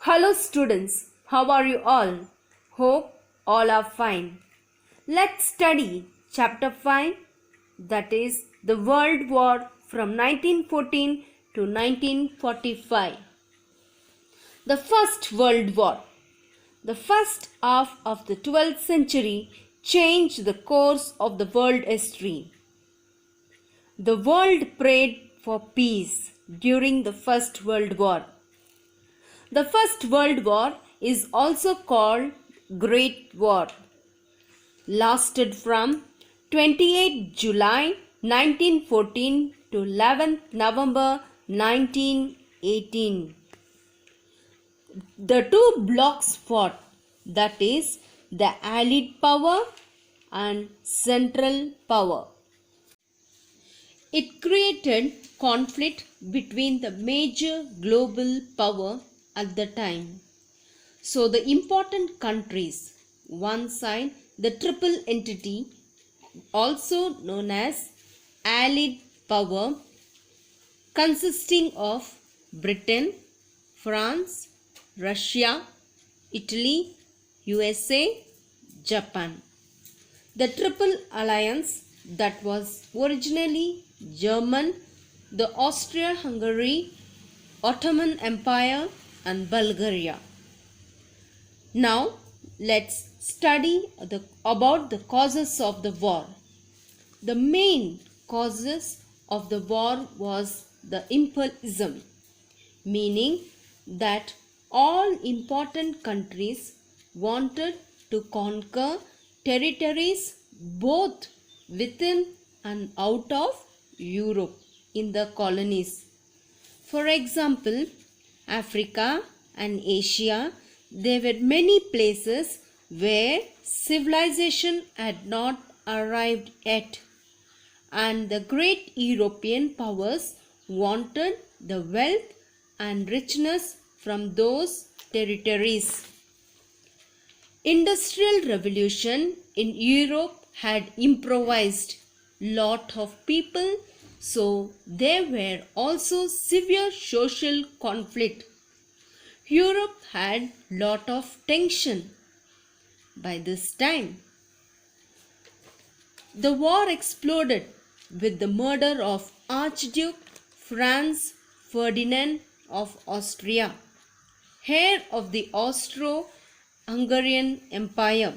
Hello students, how are you all? Hope all are fine. Let's study chapter 5, that is the World War from 1914 to 1945. The First World War. The first half of the 12th century changed the course of the world history. The world prayed for peace during the First World War. The First World War is also called Great War. Lasted from 28 July 1914 to 11 November 1918. The two blocs fought, that is, the Allied power and Central power. It created conflict between the major global power at the time. So the important countries, one side the triple entity also known as Allied power, consisting of Britain, France, Russia, Italy, USA, Japan. The triple alliance that was originally German, the Austria-Hungary, Ottoman Empire and Bulgaria. Now let's study about the causes of the war. The main causes of the war was the imperialism, meaning that all important countries wanted to conquer territories both within and out of Europe in the colonies. For example, Africa and Asia, there were many places where civilization had not arrived yet, and the great European powers wanted the wealth and richness from those territories. Industrial revolution in Europe had improvised lot of people, so there were also severe social conflict. Europe had lot of tension. By this time, the war exploded with the murder of Archduke Franz Ferdinand of Austria, heir of the Austro-Hungarian Empire.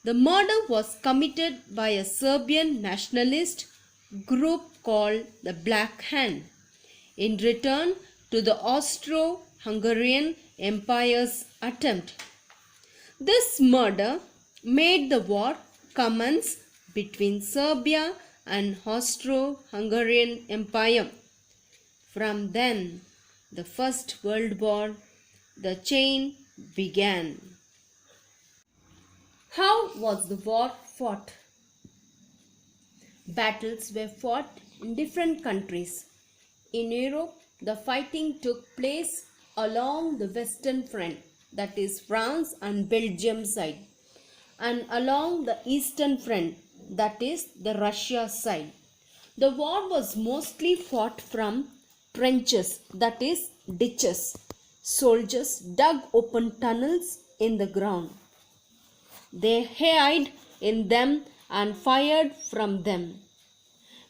The murder was committed by a Serbian nationalist group called the Black Hand in return to the Austro-Hungarian Empire's attempt. This murder made the war commence between Serbia and Austro-Hungarian Empire. From then, the First World War, the chain began. How was the war fought? Battles were fought in different countries. In Europe, the fighting took place along the Western Front, that is France and Belgium side, and along the Eastern Front, that is the Russia side. The war was mostly fought from trenches, that is ditches. Soldiers dug open tunnels in the ground. They hid in them and fired from them.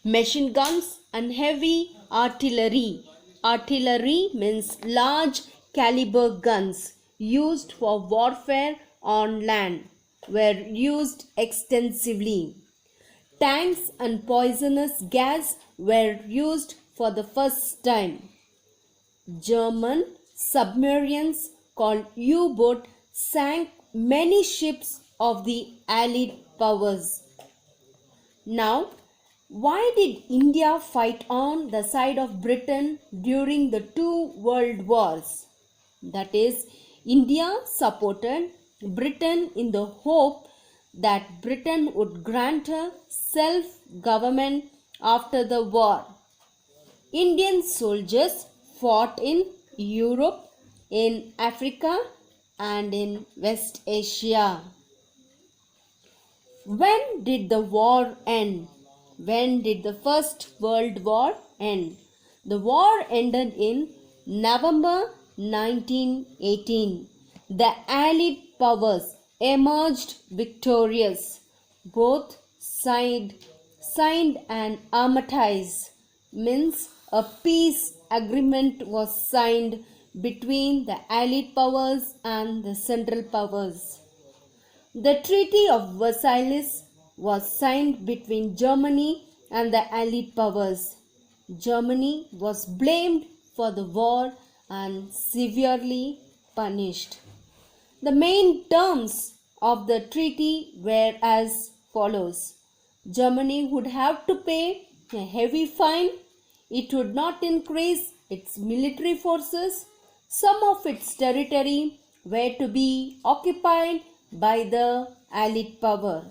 Machine guns and heavy artillery. Artillery means large caliber guns used for warfare on land were used extensively. Tanks and poisonous gas were used for the first time. German submarines called U-boat sank many ships of the Allied powers. Now, why did India fight on the side of Britain during the two world wars? That is, India supported Britain in the hope that Britain would grant her self-government after the war. Indian soldiers fought in Europe, in Africa and in West Asia. When did the war end? When did the First World War end? The war ended in November 1918, the Allied powers emerged victorious. Both signed an armistice, means a peace agreement was signed between the Allied powers and the Central powers. The Treaty of Versailles was signed between Germany and the Allied powers. Germany was blamed for the war and severely punished. The main terms of the treaty were as follows. Germany would have to pay a heavy fine. It would not increase its military forces. Some of its territory were to be occupied by the Allied power.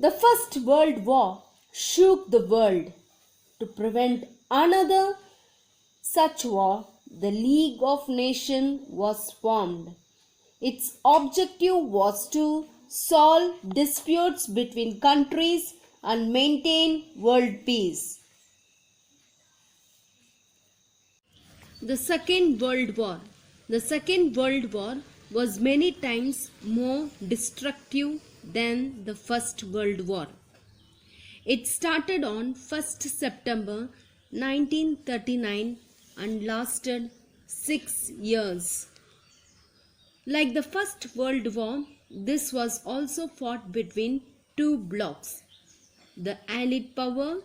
The First World War shook the world. To prevent another such war, the League of Nations was formed. Its objective was to solve disputes between countries and maintain world peace. The Second World War. The Second World War was many times more destructive than the First World War. It started on 1st September 1939 and lasted 6 years. Like the First World War, this was also fought between two blocs, the Allied power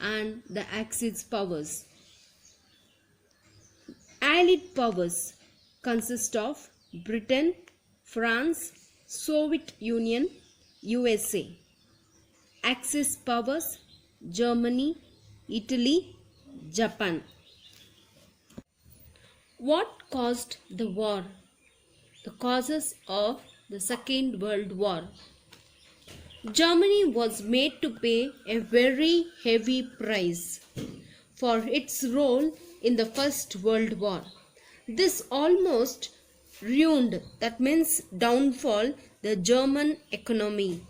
and the Axis powers. Allied powers consist of Britain, France, Soviet Union, USA. Axis powers, Germany, Italy, Japan. What caused the war? The causes of the Second World War. Germany was made to pay a very heavy price for its role in the First World War. This almost ruined, that means downfall, the German economy.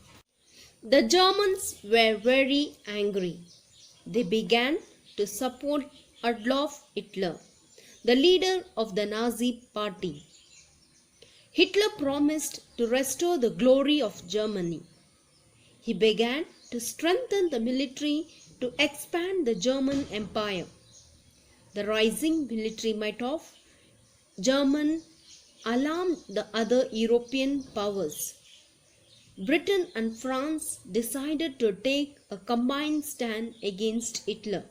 The Germans were very angry. They began to support Adolf Hitler, the leader of the Nazi Party. Hitler promised to restore the glory of Germany. He began to strengthen the military to expand the German Empire. The rising military might of Germany alarmed the other European powers. Britain and France decided to take a combined stand against Hitler.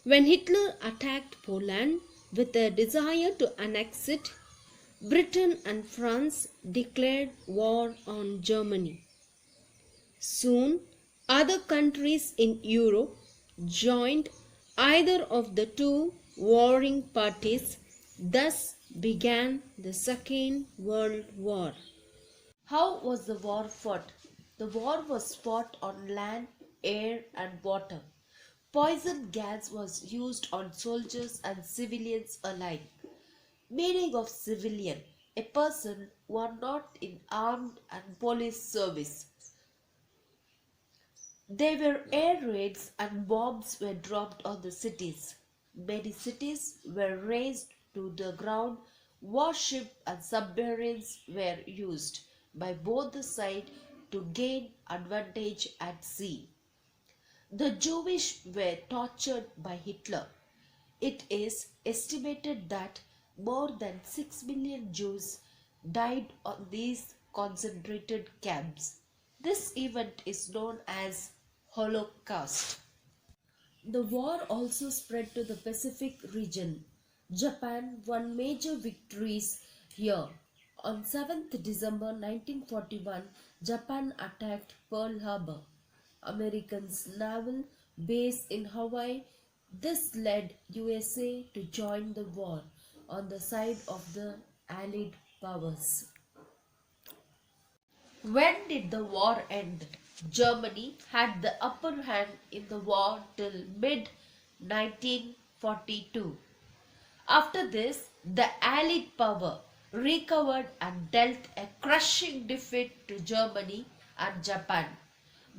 When Hitler attacked Poland with a desire to annex it, Britain and France declared war on Germany. Soon, other countries in Europe joined either of the two warring parties. Thus began the Second World War. How was the war fought? The war was fought on land, air and water. Poison gas was used on soldiers and civilians alike. Meaning of civilian, a person who are not in armed and police service. There were air raids and bombs were dropped on the cities. Many cities were razed to the ground. Warships and submarines were used by both the sides to gain advantage at sea. The Jewish were tortured by Hitler. It is estimated that more than 6 million Jews died on these concentrated camps. This event is known as Holocaust. The war also spread to the Pacific region. Japan won major victories here. On 7th December 1941, Japan attacked Pearl Harbor, Americans' naval base in Hawaii. This led USA to join the war on the side of the Allied powers. When did the war end? Germany had the upper hand in the war till mid-1942. After this, the Allied power recovered and dealt a crushing defeat to Germany and Japan.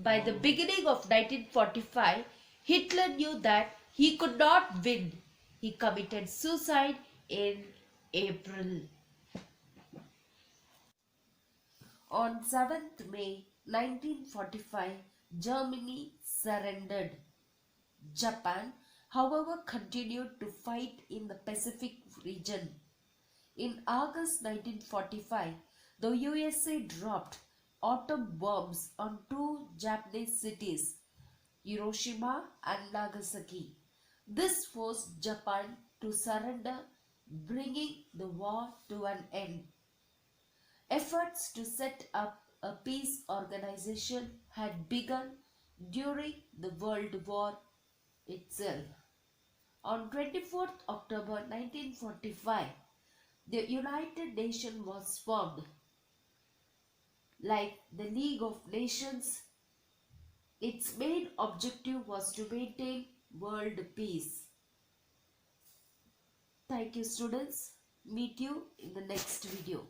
By the beginning of 1945, Hitler knew that he could not win. He committed suicide in April. On 7th May 1945, Germany surrendered. Japan, however, continued to fight in the Pacific region. In August 1945, the USA dropped atom bombs on two Japanese cities, Hiroshima and Nagasaki. This forced Japan to surrender, bringing the war to an end. Efforts to set up a peace organization had begun during the World War itself. On 24th October 1945, the United Nations was formed. Like the League of Nations, its main objective was to maintain world peace. Thank you, students. Meet you in the next video.